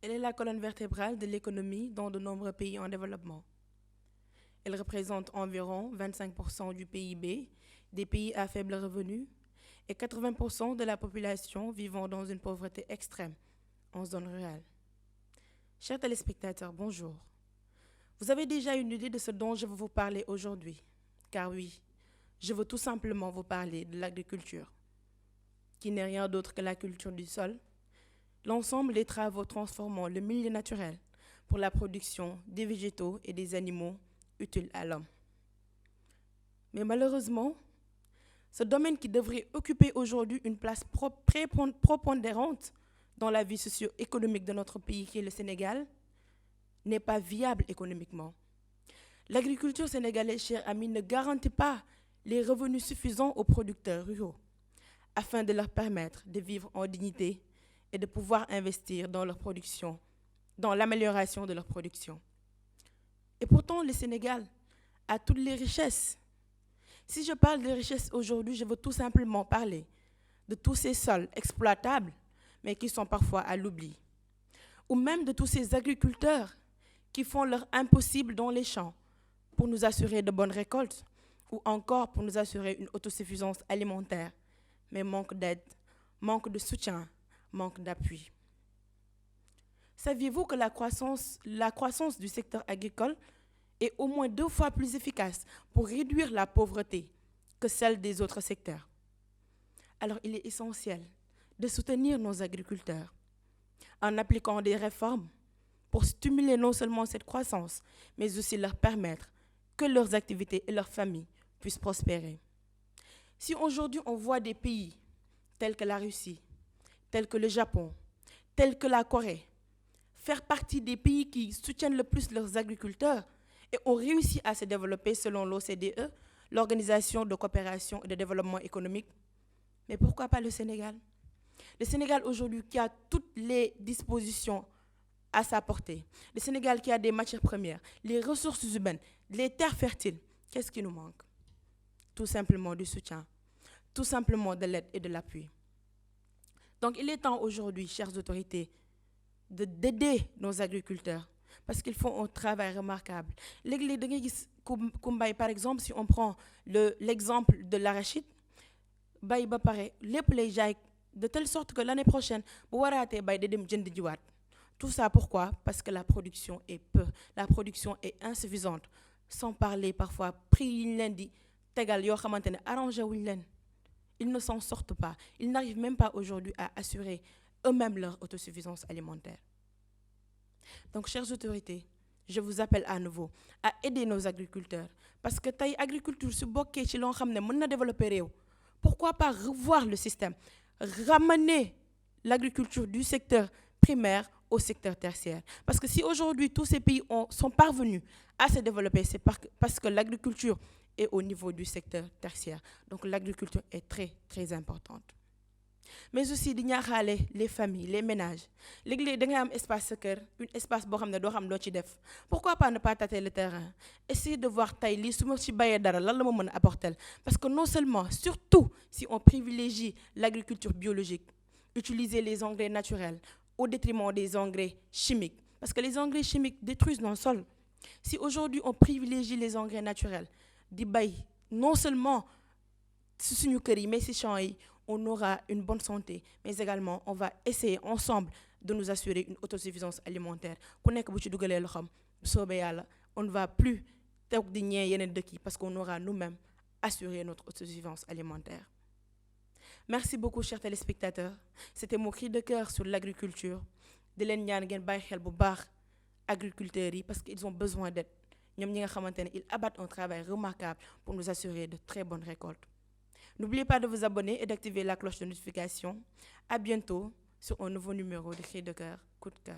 Elle est la colonne vertébrale de l'économie dans de nombreux pays en développement. Elle représente environ 25% du PIB des pays à faible revenu et 80% de la population vivant dans une pauvreté extrême en zone rurale. Chers téléspectateurs, bonjour. Vous avez déjà une idée de ce dont je veux vous parler aujourd'hui, car oui, je veux tout simplement vous parler de l'agriculture, qui n'est rien d'autre que la culture du sol, l'ensemble des travaux transformant le milieu naturel pour la production des végétaux et des animaux utiles à l'homme. Mais malheureusement, ce domaine qui devrait occuper aujourd'hui une place prépondérante dans la vie socio-économique de notre pays, qui est le Sénégal, n'est pas viable économiquement. L'agriculture sénégalaise, cher ami, ne garantit pas les revenus suffisants aux producteurs ruraux afin de leur permettre de vivre en dignité et de pouvoir investir dans leur production, dans l'amélioration de leur production. Et pourtant, le Sénégal a toutes les richesses. Si je parle de richesses aujourd'hui, je veux tout simplement parler de tous ces sols exploitables, mais qui sont parfois à l'oubli, ou même de tous ces agriculteurs qui font leur impossible dans les champs pour nous assurer de bonnes récoltes, ou encore pour nous assurer une autosuffisance alimentaire, mais manque d'aide, manque de soutien, manque d'appui. Saviez-vous que la croissance du secteur agricole est au moins 2 fois plus efficace pour réduire la pauvreté que celle des autres secteurs? Alors il est essentiel de soutenir nos agriculteurs en appliquant des réformes pour stimuler non seulement cette croissance, mais aussi leur permettre que leurs activités et leurs familles puissent prospérer. Si aujourd'hui on voit des pays tels que la Russie, tels que le Japon, tels que la Corée, faire partie des pays qui soutiennent le plus leurs agriculteurs et ont réussi à se développer selon l'OCDE, l'Organisation de coopération et de développement économique, mais pourquoi pas le Sénégal? Le Sénégal aujourd'hui qui a toutes les dispositions à sa portée, le Sénégal qui a des matières premières, les ressources humaines, les terres fertiles, qu'est-ce qui nous manque? Tout simplement du soutien, tout simplement de l'aide et de l'appui. Donc il est temps aujourd'hui, chères autorités, d'aider nos agriculteurs parce qu'ils font un travail remarquable. Par exemple, si on prend l'exemple de l'arachide, de telle sorte que l'année prochaine, tout ça pourquoi? Parce que la production est peu, la production est insuffisante, sans parler parfois prix arrangé. Ils ne s'en sortent pas. Ils n'arrivent même pas aujourd'hui à assurer eux-mêmes leur autosuffisance alimentaire. Donc, chères autorités, je vous appelle à nouveau à aider nos agriculteurs. Parce que l'agriculture, pourquoi pas revoir le système, ramener l'agriculture du secteur primaire au secteur tertiaire. Parce que si aujourd'hui tous ces pays sont parvenus à se développer, c'est parce que l'agriculture est au niveau du secteur tertiaire. Donc l'agriculture est très, très importante. Mais aussi, les familles, les ménages. L'église, il y a un espace un espace pourquoi pas ne pas tâter le terrain? Essayez de voir apporter. Parce que non seulement, surtout si on privilégie l'agriculture biologique, utiliser les engrais naturels au détriment des engrais chimiques. Parce que les engrais chimiques détruisent nos sols. Si aujourd'hui on privilégie les engrais naturels, non seulement mais on aura une bonne santé, mais également on va essayer ensemble de nous assurer une autosuffisance alimentaire. On ne va plus parce qu'on aura nous-mêmes assuré notre autosuffisance alimentaire. Merci beaucoup, chers téléspectateurs. C'était mon cri de cœur sur l'agriculture. De len ñaan ngeen bàyyi xel bu baax agriculteurs yi parce qu'ils ont besoin d'aide. Ils abattent un travail remarquable pour nous assurer de très bonnes récoltes. N'oubliez pas de vous abonner et d'activer la cloche de notification. À bientôt sur un nouveau numéro de Cri de cœur, coup de cœur.